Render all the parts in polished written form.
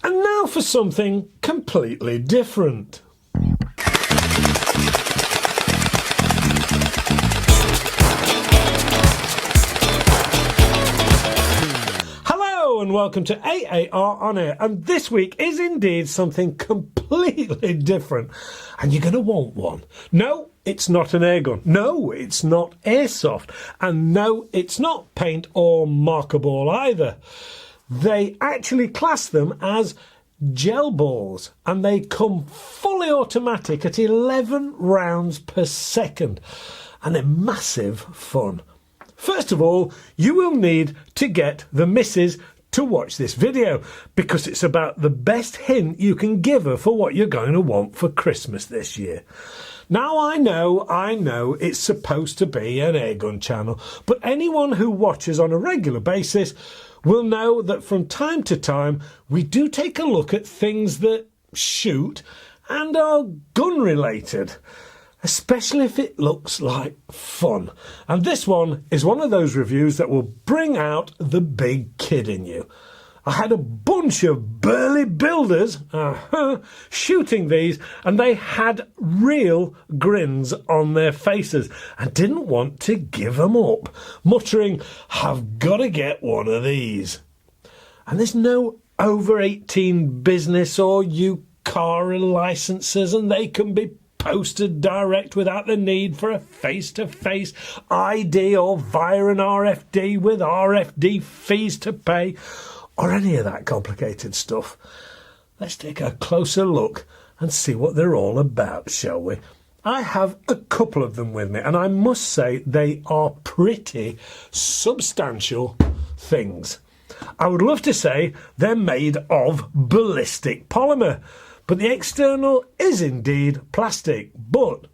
And now for something completely different. Hello and welcome to AAR On Air, and this week is indeed something completely different, and you're going to want one. No, it's not an airgun. No, it's not airsoft. And no, it's not paint or marker ball either. They actually class them as gel balls, and they come fully automatic at 11 rounds per second, and they're massive fun. First of all, you will need to get the missus to watch this video, because it's about the best hint you can give her for what you're going to want for Christmas this year. Now I know it's supposed to be an airgun channel, but anyone who watches on a regular basis will know that from time to time we do take a look at things that shoot and are gun related, especially if it looks like fun. And this one is one of those reviews that will bring out the big kid in you. I had a bunch of burly builders shooting these, and they had real grins on their faces and didn't want to give them up, muttering, "I've got to get one of these." And there's no over 18 business or UCAR licenses, and they can be posted direct without the need for a face-to-face ID or via an RFD with RFD fees to pay, or any of that complicated stuff. Let's take a closer look and see what they're all about, shall we? I have a couple of them with me, and I must say they are pretty substantial things. I would love to say they're made of ballistic polymer, but the external is indeed plastic, but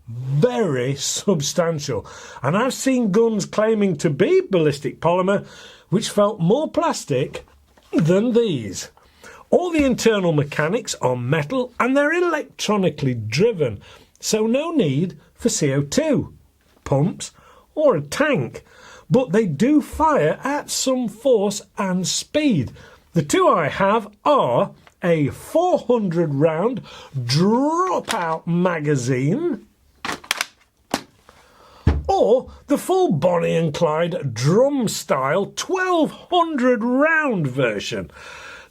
very substantial. And I've seen guns claiming to be ballistic polymer which felt more plastic than these. All the internal mechanics are metal and they're electronically driven, so no need for CO2, pumps or a tank. But they do fire at some force and speed. The two I have are a 400 round drop-out magazine, or the full Bonnie and Clyde drum style 1200 round version.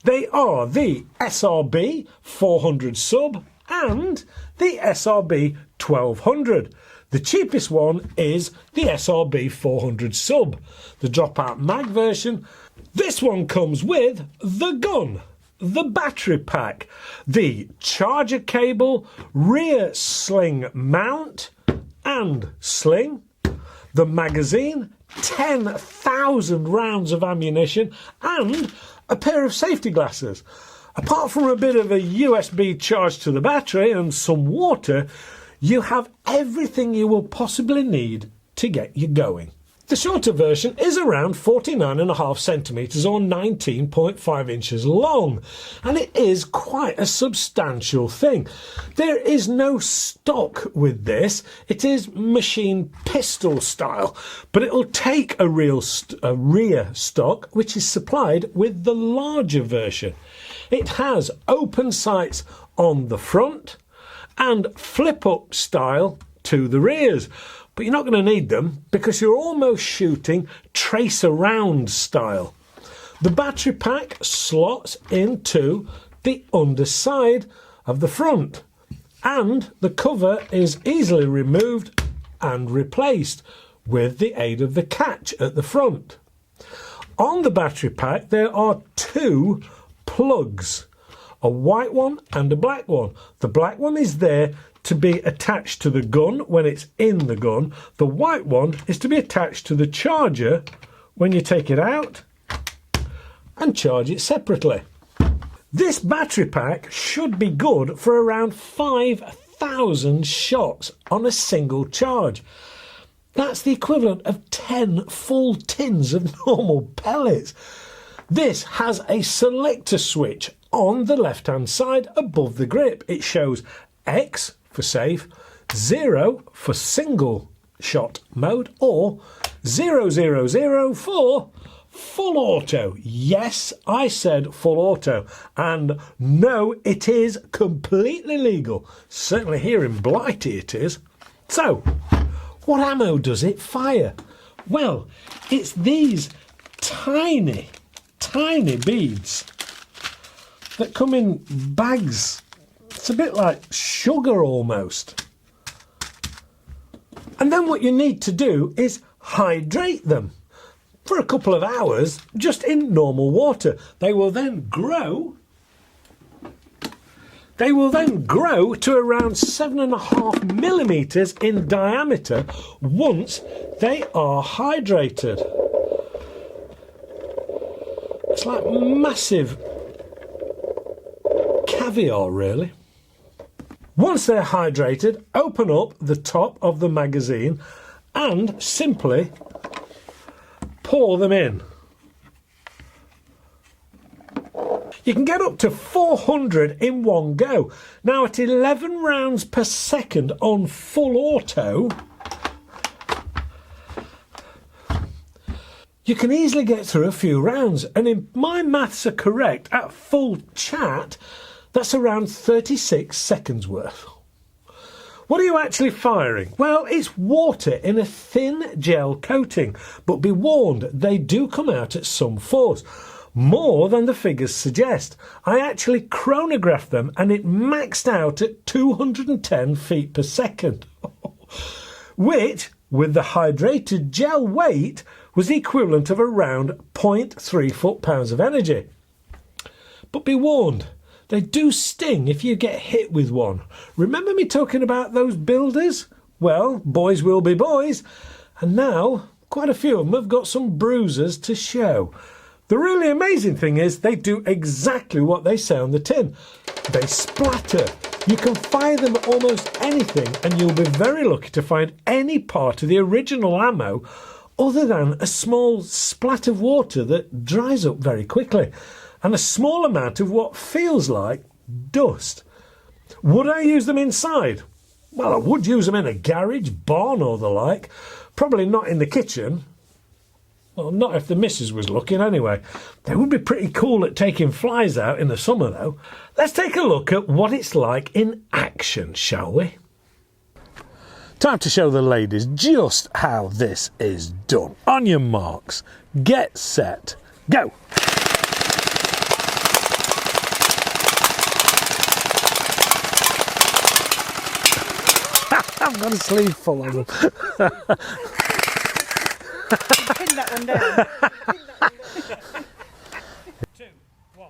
They are the SRB 400 sub and the SRB 1200. The cheapest one is the SRB 400 sub, the drop-out mag version. This one comes with the gun, the battery pack, the charger cable, rear sling mount and sling, the magazine, 10,000 rounds of ammunition, and a pair of safety glasses. Apart from a bit of a USB charge to the battery and some water, you have everything you will possibly need to get you going. The shorter version is around 49.5 centimetres or 19.5 inches long, and it is quite a substantial thing. There is no stock with this. It is machine pistol style, but it will take a rear stock which is supplied with the larger version. It has open sights on the front and flip-up style to the rears. But you're not going to need them because you're almost shooting tracer round style. The battery pack slots into the underside of the front, and the cover is easily removed and replaced with the aid of the catch at the front. On the battery pack there are two plugs, a white one and a black one. The black one is there to be attached to the gun when it's in the gun. The white one is to be attached to the charger when you take it out and charge it separately. This battery pack should be good for around 5,000 shots on a single charge. That's the equivalent of 10 full tins of normal pellets. This has a selector switch on the left hand side above the grip. It shows X for safe, 0 for single shot mode, or 000 for full auto. Yes, I said full auto. And no, it is completely legal. Certainly here in Blighty it is. So, what ammo does it fire? Well, it's these tiny, tiny beads that come in bags. It's a bit like sugar almost. And then what you need to do is hydrate them for a couple of hours just in normal water. They will then grow to around 7.5 millimeters in diameter once they are hydrated. It's like massive caviar, really. Once they're hydrated, open up the top of the magazine and simply pour them in. You can get up to 400 in one go. Now at 11 rounds per second on full auto, you can easily get through a few rounds. And if my maths are correct, at full chat, that's around 36 seconds worth. What are you actually firing? Well, it's water in a thin gel coating, but be warned, they do come out at some force, more than the figures suggest. I actually chronographed them and it maxed out at 210 feet per second, which, with the hydrated gel weight, was the equivalent of around 0.3 foot-pounds of energy. But be warned, they do sting if you get hit with one. Remember me talking about those builders? Well, boys will be boys. And now, quite a few of them have got some bruises to show. The really amazing thing is they do exactly what they say on the tin. They splatter. You can fire them at almost anything and you'll be very lucky to find any part of the original ammo other than a small splat of water that dries up very quickly, and a small amount of what feels like dust. Would I use them inside? Well, I would use them in a garage, barn or the like. Probably not in the kitchen. Well, not if the missus was looking anyway. They would be pretty cool at taking flies out in the summer though. Let's take a look at what it's like in action, shall we? Time to show the ladies just how this is done. On your marks, get set, go! I've got a sleeve full of them. Pin that one down. 2, 1.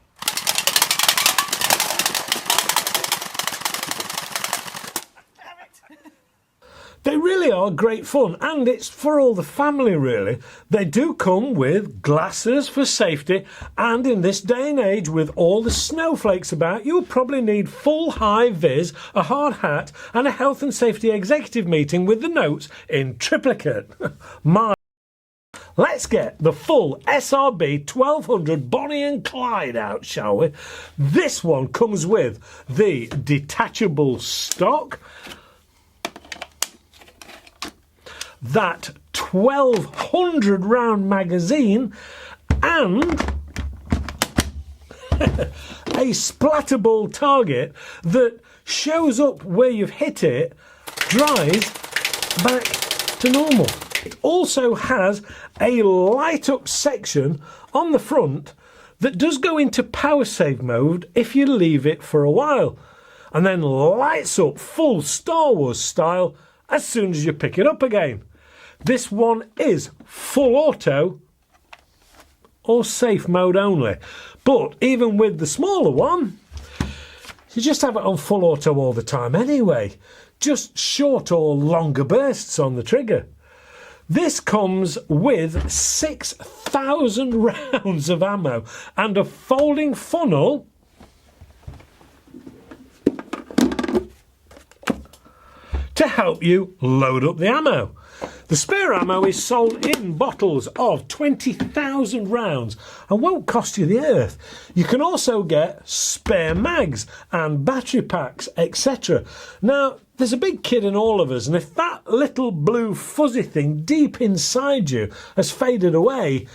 They really are great fun, and it's for all the family really. They do come with glasses for safety, and in this day and age with all the snowflakes about, you'll probably need full high vis, a hard hat and a health and safety executive meeting with the notes in triplicate. Let's get the full SRB 1200 Bonnie and Clyde out, shall we? This one comes with the detachable stock, that 1200 round magazine, and a splattable target that shows up where you've hit it, dries back to normal. It also has a light up section on the front that does go into power save mode if you leave it for a while, and then lights up full Star Wars style as soon as you pick it up again. This one is full auto or safe mode only, but even with the smaller one, you just have it on full auto all the time anyway, just short or longer bursts on the trigger. This comes with 6,000 rounds of ammo and a folding funnel to help you load up the ammo. The spare ammo is sold in bottles of 20,000 rounds and won't cost you the earth. You can also get spare mags and battery packs, etc. Now, there's a big kid in all of us, and if that little blue fuzzy thing deep inside you has faded away,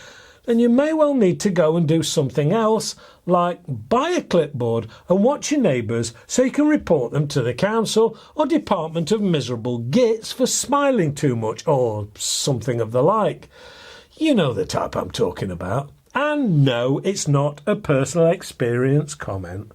and you may well need to go and do something else, like buy a clipboard and watch your neighbours so you can report them to the council or Department of Miserable Gits for smiling too much or something of the like. You know the type I'm talking about. And no, it's not a personal experience comment.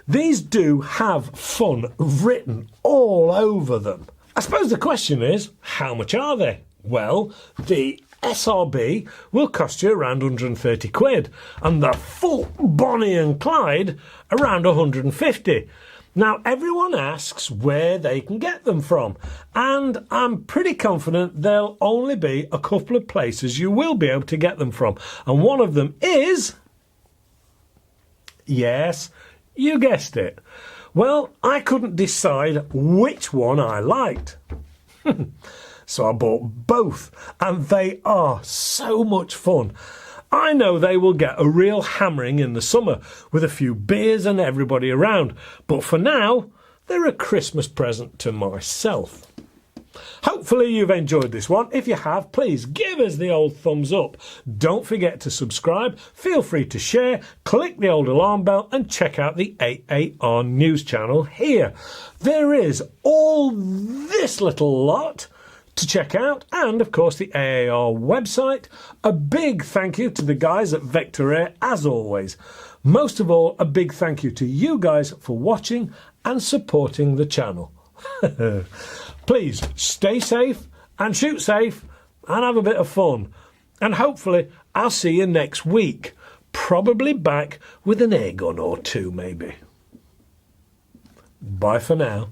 These do have fun written all over them. I suppose the question is, how much are they? Well, the SRB will cost you around 130 quid and the full Bonnie and Clyde around 150. Now, everyone asks where they can get them from, and I'm pretty confident there'll only be a couple of places you will be able to get them from, and one of them is... Yes, you guessed it. Well, I couldn't decide which one I liked. So I bought both, and they are so much fun. I know they will get a real hammering in the summer with a few beers and everybody around, but for now, they're a Christmas present to myself. Hopefully you've enjoyed this one. If you have, please give us the old thumbs up. Don't forget to subscribe, feel free to share, click the old alarm bell and check out the AAR news channel here. There is all this little lot to check out, and of course the AAR website. A big thank you to the guys at Vector Air as always. Most of all, a big thank you to you guys for watching and supporting the channel. Please stay safe and shoot safe and have a bit of fun. And hopefully I'll see you next week. Probably back with an airgun or two maybe. Bye for now.